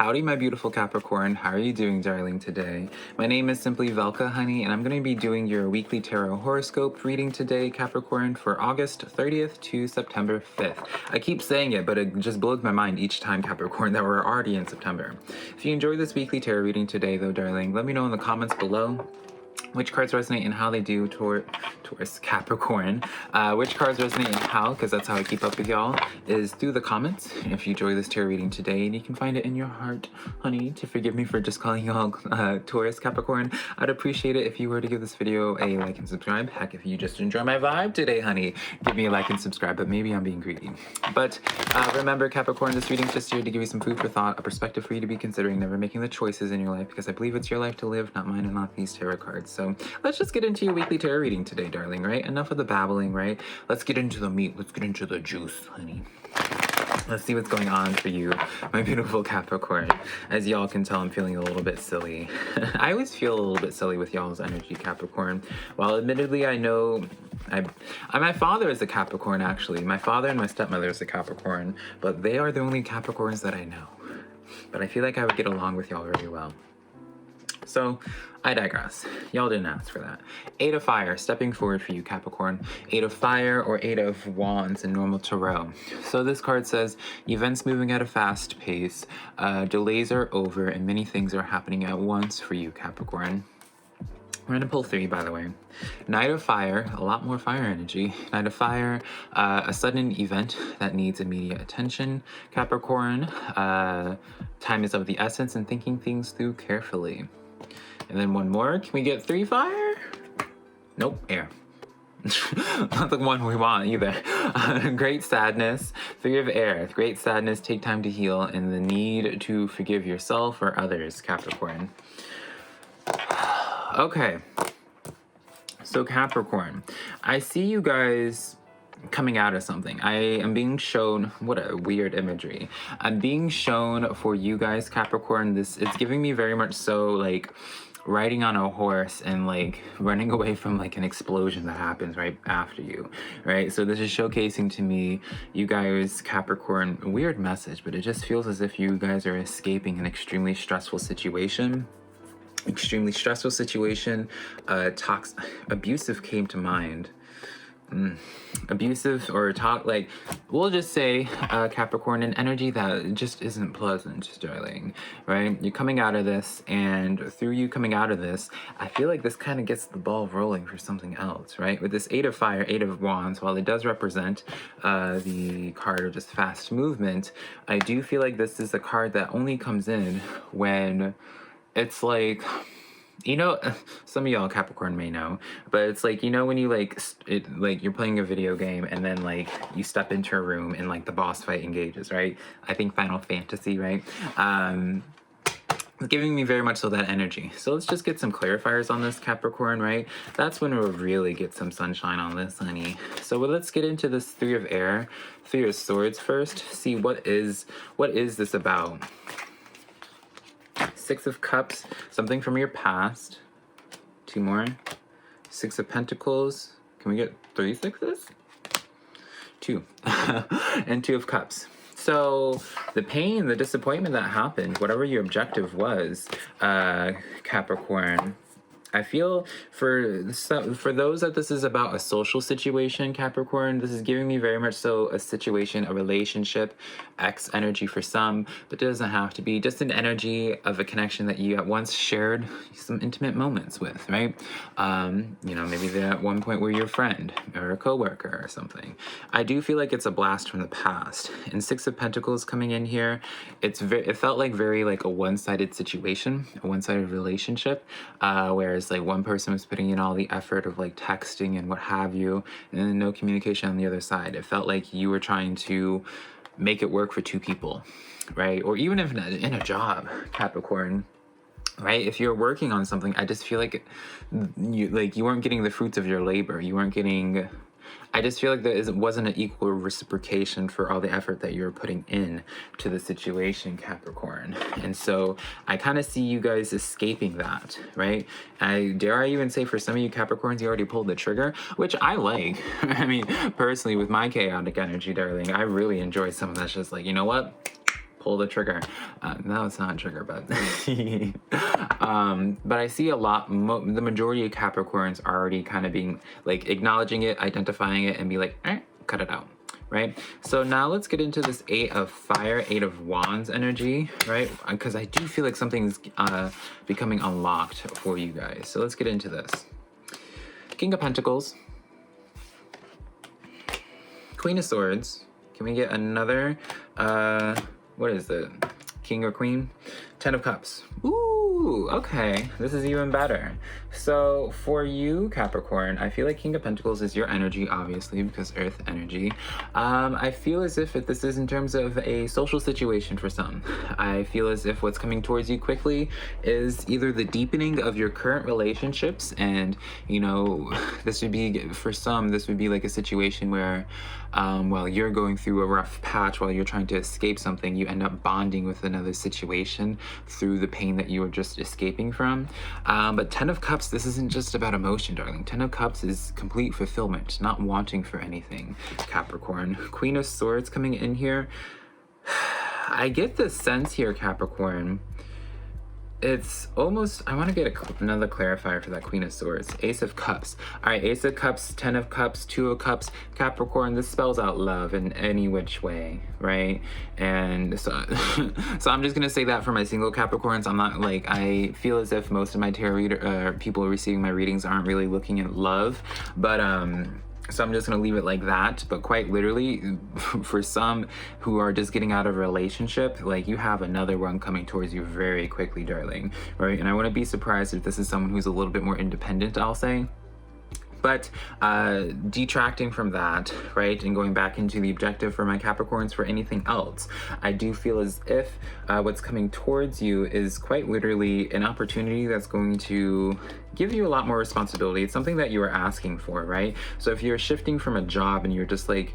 Howdy, my beautiful Capricorn. How are you doing, darling, today? My name is SimplyVelca, honey, and I'm going to be doing your weekly tarot horoscope reading today, Capricorn, for August 30th to September 5th. I keep saying it, but it just blows my mind each time, Capricorn, that we're already in September. If you enjoyed this weekly tarot reading today, though, darling, let me know in the comments below which cards resonate and how they do towards Capricorn. Which cards resonate and how, because that's how I keep up with y'all, is through the comments. If you enjoy this tarot reading today and you can find it in your heart, honey, to forgive me for just calling y'all Taurus Capricorn, I'd appreciate it if you were to give this video a like and subscribe. Heck, if you just enjoy my vibe today, honey, give me a like and subscribe, but maybe I'm being greedy. But remember, Capricorn, this reading's just here to give you some food for thought, a perspective for you to be considering, never making the choices in your life, because I believe it's your life to live, not mine and not these tarot cards. So let's just get into your weekly tarot reading today, darling, right? Enough of the babbling, right? Let's get into the meat. Let's get into the juice, honey. Let's see what's going on for you, my beautiful Capricorn. As y'all can tell, I'm feeling a little bit silly. I always feel a little bit silly with y'all's energy, Capricorn. While admittedly, I know my father is a Capricorn, actually. My father and my stepmother is a Capricorn, but they are the only Capricorns that I know. But I feel like I would get along with y'all very well. So, I digress. Y'all didn't ask for that. 8 of Fire, stepping forward for you, Capricorn. 8 of Fire or 8 of Wands in normal tarot. So this card says, events moving at a fast pace, delays are over, and many things are happening at once for you, Capricorn. We're gonna pull 3, by the way. Knight of Fire, a lot more fire energy. Knight of Fire, a sudden event that needs immediate attention, Capricorn. Time is of the essence and thinking things through carefully. And then one more. Can we get 3 fire? Nope, air. Not the one we want either. Great sadness. 3 of air. Great sadness, take time to heal, and the need to forgive yourself or others, Capricorn. Okay. So Capricorn, I see you guys coming out of something. I am being shown, what a weird imagery. I'm being shown for you guys, Capricorn, it's giving me very much so like riding on a horse and like running away from like an explosion that happens right after you, right? So this is showcasing to me you guys, Capricorn, weird message, but it just feels as if you guys are escaping an extremely stressful situation. Abusive came to mind. Abusive or like, we'll just say Capricorn, an energy that just isn't pleasant, darling, right? You're coming out of this, and through you coming out of this, I feel like this kind of gets the ball rolling for something else, right? With this 8 of Fire, 8 of Wands, while it does represent the card of just fast movement, I do feel like this is a card that only comes in when it's like, you know, some of y'all Capricorn may know, but it's like, you know, when you like you're playing a video game and then like you step into a room and like the boss fight engages, right? I think Final Fantasy, right? It's giving me very much so that energy. So let's just get some clarifiers on this, Capricorn, right? That's when we'll really get some sunshine on this, honey. So let's get into this 3 of air, 3 of swords first. See what is this about? 6 of Cups, something from your past. 2 more. 6 of Pentacles. Can we get 3 sixes? 2. And 2 of Cups. So the pain, the disappointment that happened, whatever your objective was, Capricorn, I feel for those that this is about a social situation, Capricorn, this is giving me very much so a situation, a relationship, X energy for some, but it doesn't have to be, just an energy of a connection that you at once shared some intimate moments with, right? You know, maybe they're at one point were your friend or a coworker or something. I do feel like it's a blast from the past. And 6 of Pentacles coming in here, it felt like very like a one-sided situation, a one-sided relationship, whereas like one person was putting in all the effort of like texting and what have you, and then no communication on the other side. It felt like you were trying to make it work for 2 people, right? Or even if in a job, Capricorn, right? If you're working on something, I just feel like you weren't getting the fruits of your labor. You weren't getting, I just feel like there wasn't an equal reciprocation for all the effort that you're putting in to the situation, Capricorn. And so I kind of see you guys escaping that, right? Dare I even say for some of you Capricorns, you already pulled the trigger, which I like. I mean, personally, with my chaotic energy, darling, I really enjoy some of that's just like, you know what? pull the trigger. No, it's not a trigger, but but I see a lot. The majority of Capricorns are already kind of being like acknowledging it, identifying it, and be like, cut it out. Right? So now let's get into this 8 of Fire, 8 of Wands energy, right? Because I do feel like something's becoming unlocked for you guys. So let's get into this. King of Pentacles, Queen of Swords. Can we get another, what is it? King or Queen? 10 of Cups. Ooh, okay. This is even better. So for you, Capricorn, I feel like King of Pentacles is your energy, obviously, because Earth energy. I feel as if this is in terms of a social situation for some. I feel as if what's coming towards you quickly is either the deepening of your current relationships, and, you know, this would be, for some, this would be like a situation where while you're going through a rough patch, while you're trying to escape something, you end up bonding with another situation through the pain that you were just escaping from. But 10 of Cups, this isn't just about emotion, darling. 10 of Cups is complete fulfillment, not wanting for anything, Capricorn. Queen of Swords coming in here. I get the sense here, Capricorn. It's almost, I want to get another clarifier for that Queen of Swords. Ace of Cups. All right, Ace of Cups, 10 of Cups, 2 of Cups. Capricorn, this spells out love in any which way, right? And so, so I'm just going to say that for my single Capricorns. I'm not like, I feel as if most of my tarot people receiving my readings aren't really looking at love. But, so I'm just going to leave it like that. But quite literally, for some who are just getting out of a relationship, like, you have another one coming towards you very quickly, darling, right? And I wouldn't be surprised if this is someone who's a little bit more independent, I'll say. But detracting from that, right, and going back into the objective for my Capricorns for anything else, I do feel as if what's coming towards you is quite literally an opportunity that's going to give you a lot more responsibility. It's something that you were asking for, right? So if you're shifting from a job and you're just like,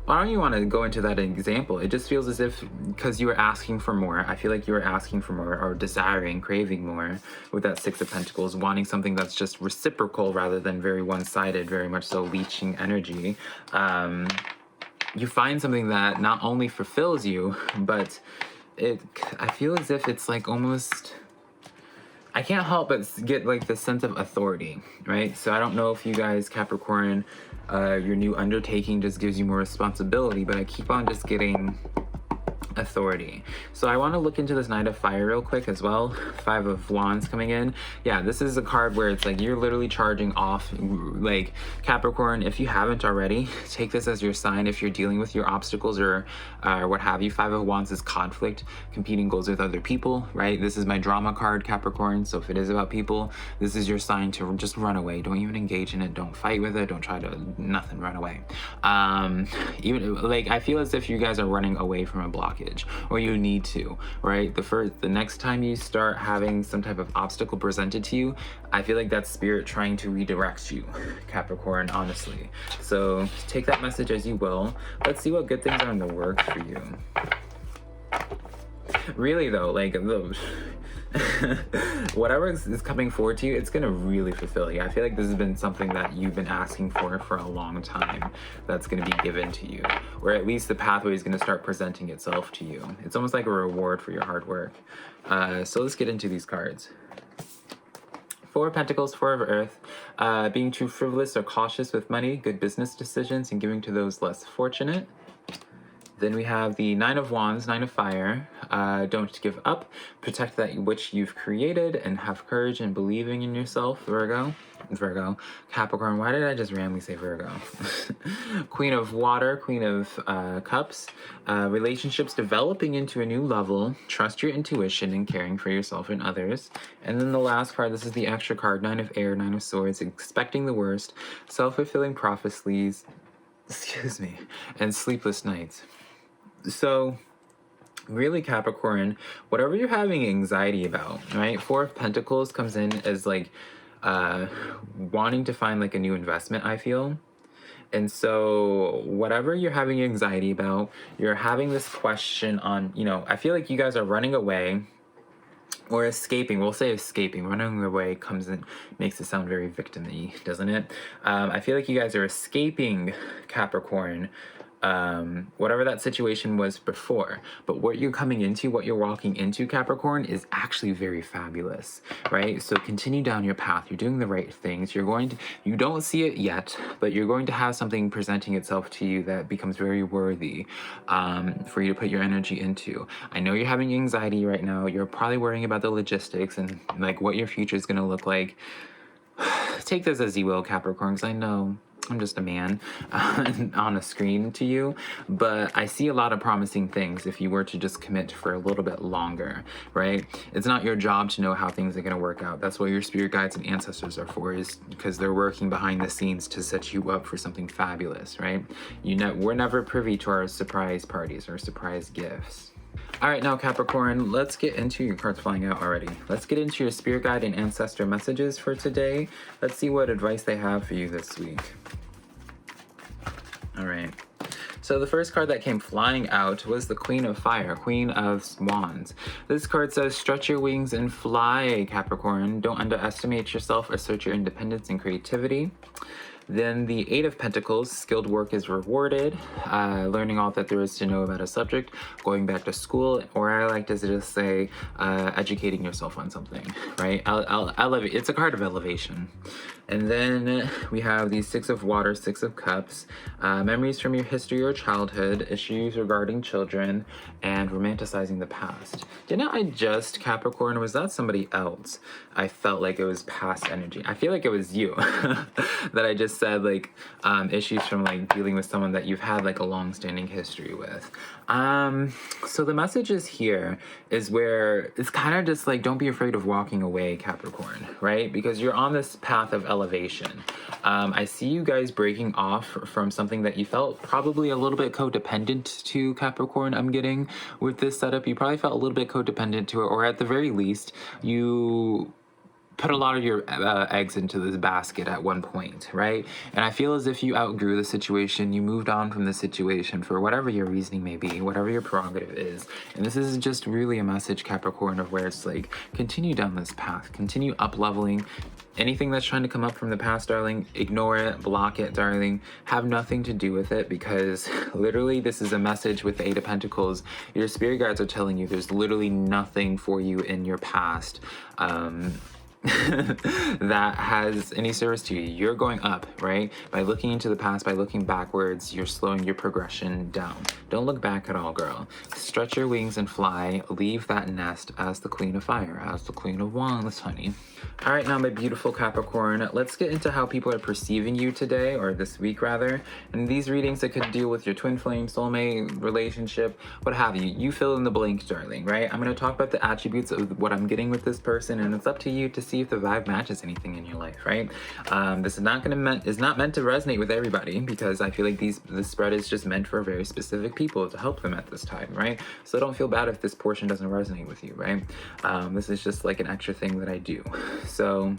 I don't even want to go into that example. It just feels as if, because you were asking for more, I feel like you were asking for more, or desiring, craving more with that 6 of Pentacles, wanting something that's just reciprocal rather than very one-sided, very much so leeching energy. You find something that not only fulfills you, but I feel as if it's like almost, I can't help but get like the sense of authority, right? So I don't know if you guys, Capricorn, your new undertaking just gives you more responsibility, but I keep on just getting authority. So I want to look into this Knight of Fire real quick as well. 5 of Wands coming in. Yeah, this is a card where it's like you're literally charging off. Like, Capricorn, if you haven't already, take this as your sign if you're dealing with your obstacles or what have you. 5 of Wands is conflict, competing goals with other people, right? This is my drama card, Capricorn. So if it is about people, this is your sign to just run away. Don't even engage in it. Don't fight with it. Don't try to nothing. Run away. Even like, I feel as if you guys are running away from a blockage, or you need to, right? The next time you start having some type of obstacle presented to you, I feel like that's spirit trying to redirect you, Capricorn, honestly. So take that message as you will. Let's see what good things are in the works for you. Really though, like, whatever is coming forward to you, it's gonna really fulfill you. I feel like this has been something that you've been asking for a long time, that's gonna be given to you, or at least the pathway is gonna start presenting itself to you. It's almost like a reward for your hard work. So let's get into these cards. 4 of Pentacles, 4 of Earth. Being too frivolous or cautious with money, good business decisions, and giving to those less fortunate. Then we have the 9 of Wands, 9 of Fire. Don't give up. Protect that which you've created, and have courage in believing in yourself, Virgo. Capricorn, why did I just randomly say Virgo? Queen of Water, Queen of Cups. Relationships developing into a new level. Trust your intuition and caring for yourself and others. And then the last card, this is the extra card, 9 of Air, 9 of Swords. Expecting the worst. Self-fulfilling prophecies. Excuse me. And sleepless nights. So really, Capricorn, whatever you're having anxiety about, right? 4 of Pentacles comes in as like wanting to find like a new investment, I feel. And so whatever you're having anxiety about, you're having this question on, you know, I feel like you guys are running away or escaping. We'll say escaping. Running away comes in, makes it sound very victim-y, doesn't it? I feel like you guys are escaping, Capricorn, whatever that situation was before. But what you're coming into, what you're walking into, Capricorn, is actually very fabulous, right? So continue down your path. You're doing the right things. You don't see it yet, but you're going to have something presenting itself to you that becomes very worthy for you to put your energy into. I know you're having anxiety right now. You're probably worrying about the logistics and like what your future is going to look like. Take this as you will, Capricorn, because I know I'm just a man on a screen to you, but I see a lot of promising things if you were to just commit for a little bit longer, right? It's not your job to know how things are going to work out. That's what your spirit guides and ancestors are for, is because they're working behind the scenes to set you up for something fabulous, right? We're never privy to our surprise parties or surprise gifts. All right, now Capricorn, let's get into your cards flying out already. Let's get into your spirit guide and ancestor messages for today. Let's see what advice they have for you this week. All right. So the first card that came flying out was the Queen of Fire, Queen of Wands. This card says, stretch your wings and fly, Capricorn. Don't underestimate yourself. Assert your independence and creativity. Then the Eight of Pentacles, skilled work is rewarded, learning all that there is to know about a subject, going back to school, or I like to just say, educating yourself on something, right? It's a card of elevation. And then we have the Six of Water, Six of Cups, memories from your history or childhood, issues regarding children, and romanticizing the past. Didn't I just, Capricorn, or was that somebody else? I felt like it was past energy. I feel like it was you that I just said, like, issues from like dealing with someone that you've had like a long-standing history with. So the message is here is where it's kind of just like, don't be afraid of walking away, Capricorn, right? Because you're on this path of elevation. I see you guys breaking off from something that you felt probably a little bit codependent to, Capricorn. I'm getting with this setup, you probably felt a little bit codependent to it, or at the very least, you put a lot of your eggs into this basket at one point, right? And I feel as if you outgrew the situation, you moved on from the situation for whatever your reasoning may be, whatever your prerogative is. And this is just really a message, Capricorn, of where it's like, continue down this path, continue up-leveling. Anything that's trying to come up from the past, darling, ignore it, block it, darling. Have nothing to do with it, because literally this is a message with the Eight of Pentacles. Your spirit guides are telling you there's literally nothing for you in your past that has any service to you. You're going up, right? By looking into the past, by looking backwards, you're slowing your progression down. Don't look back at all, girl. Stretch your wings and fly. Leave that nest as the Queen of Fire, as the Queen of Wands, honey. All right, now my beautiful Capricorn, let's get into how people are perceiving you today, or this week rather. And these readings that could deal with your twin flame, soulmate, relationship, what have you. You fill in the blank, darling, right? I'm going to talk about the attributes of what I'm getting with this person, and it's up to you to see if the vibe matches anything in your life, right? This is not meant to resonate with everybody, because I feel like this spread is just meant for very specific people to help them at this time, right? So don't feel bad if this portion doesn't resonate with you, right? This is just like an extra thing that I do. So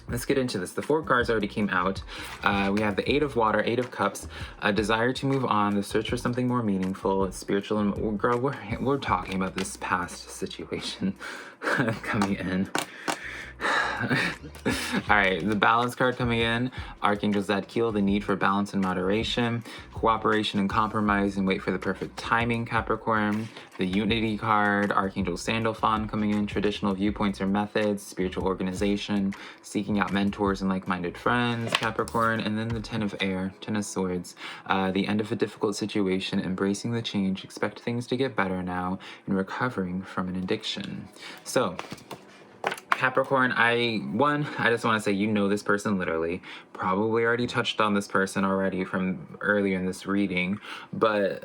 let's get into this. The 4 cards already came out. We have the Eight of Water, Eight of Cups, a desire to move on, the search for something more meaningful, spiritual, and girl, we're talking about this past situation coming in. All right, the balance card coming in, Archangel Zadkiel, the need for balance and moderation, cooperation and compromise, and wait for the perfect timing, Capricorn. The Unity card, Archangel Sandalphon coming in, traditional viewpoints or methods, spiritual organization, seeking out mentors and like-minded friends, Capricorn. And then the Ten of Air, Ten of Swords, the end of a difficult situation, embracing the change, expect things to get better now, and recovering from an addiction. So Capricorn, I just want to say, you know this person literally. Probably already touched on this person already from earlier in this reading, but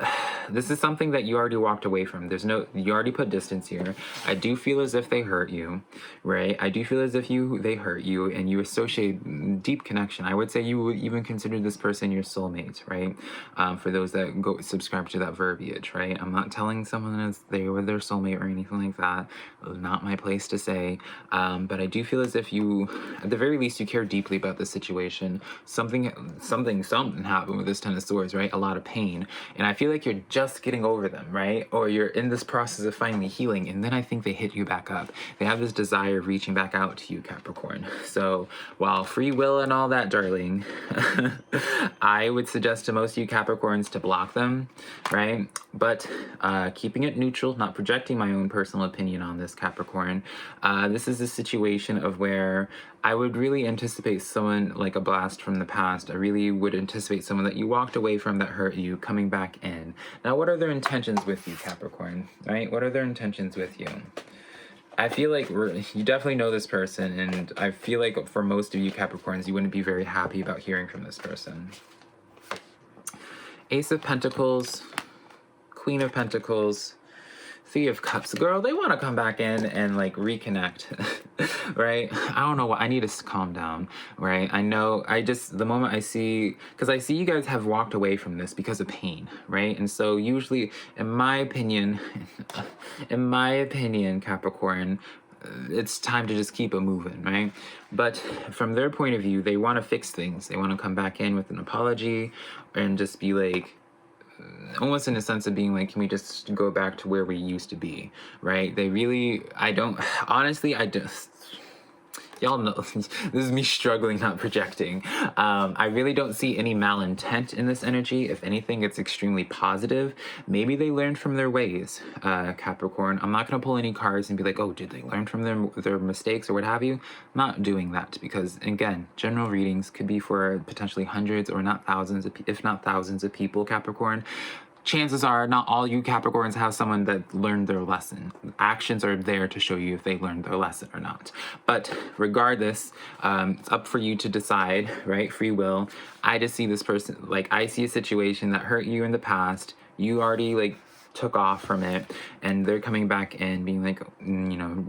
this is something that you already walked away from. You already put distance here. I do feel as if they hurt you, right? I do feel as if they hurt you and you associate deep connection. I would say you would even consider this person your soulmate, right? For those that go subscribe to that verbiage, right? I'm not telling someone that they were their soulmate or anything like that. Not my place to say. but I do feel as if you, at the very least, you care deeply about the situation. Something happened with this Ten of Swords, right? A lot of pain. And I feel like you're just getting over them, right? Or you're in this process of finally healing, and then I think they hit you back up. They have this desire of reaching back out to you, Capricorn. So while free will and all that, darling, I would suggest to most of you Capricorns to block them, right? But keeping it neutral, not projecting my own personal opinion on this, Capricorn. This is a situation of where I would really anticipate someone like a blast from the past. I really would anticipate someone that you walked away from that hurt you coming back in. Now, what are their intentions with you, Capricorn? Right? What are their intentions with you? I feel like you definitely know this person, and I feel like for most of you Capricorns, you wouldn't be very happy about hearing from this person. Ace of Pentacles, Queen of Pentacles, Three of Cups. Girl, they want to come back in and like reconnect, right? I don't know what, I need to calm down, right? I know, the moment I see, because I see you guys have walked away from this because of pain, right? And so usually, in my opinion, Capricorn, it's time to just keep it moving, right? But from their point of view, they want to fix things. They want to come back in with an apology and just be like, almost in a sense of being like, can we just go back to where we used to be, right? They really, y'all know, this is me struggling, not projecting. I really don't see any malintent in this energy. If anything, it's extremely positive. Maybe they learned from their ways, Capricorn. I'm not going to pull any cards and be like, oh, did they learn from their mistakes or what have you? I'm not doing that because, again, general readings could be for potentially hundreds or not thousands, if not thousands of people, Capricorn. Chances are not all you Capricorns have someone that learned their lesson. Actions are there to show you if they learned their lesson or not. But regardless, it's up for you to decide, right? Free will. I just see this person, like I see a situation that hurt you in the past. You already like took off from it, and they're coming back in being like,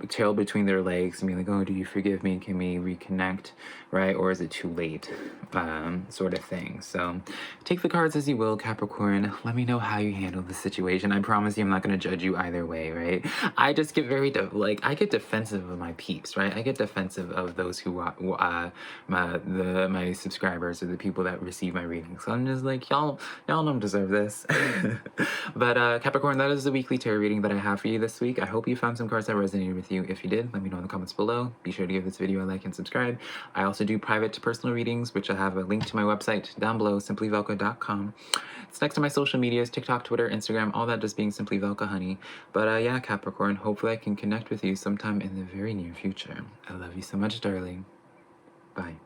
tail between their legs and being like, oh, do you forgive me? Can we reconnect, right? Or is it too late? Sort of thing. So take the cards as you will, Capricorn. Let me know how you handle the situation. I promise you I'm not going to judge you either way, right? I just get very I get defensive of my peeps, right? I get defensive of those who my subscribers or the people that receive my readings. So I'm just like, y'all don't deserve this. But Capricorn, that is the weekly tarot reading that I have for you this week. I hope you found some cards that resonated with you. If you did, let me know in the comments below. Be sure to give this video a like and subscribe. I also do private to personal readings, which I have a link to my website down below, SimplyVelca.com. It's next to my social medias, TikTok, Twitter, Instagram, all that just being SimplyVelca, honey. But yeah, Capricorn, hopefully I can connect with you sometime in the very near future. I love you so much, darling. Bye.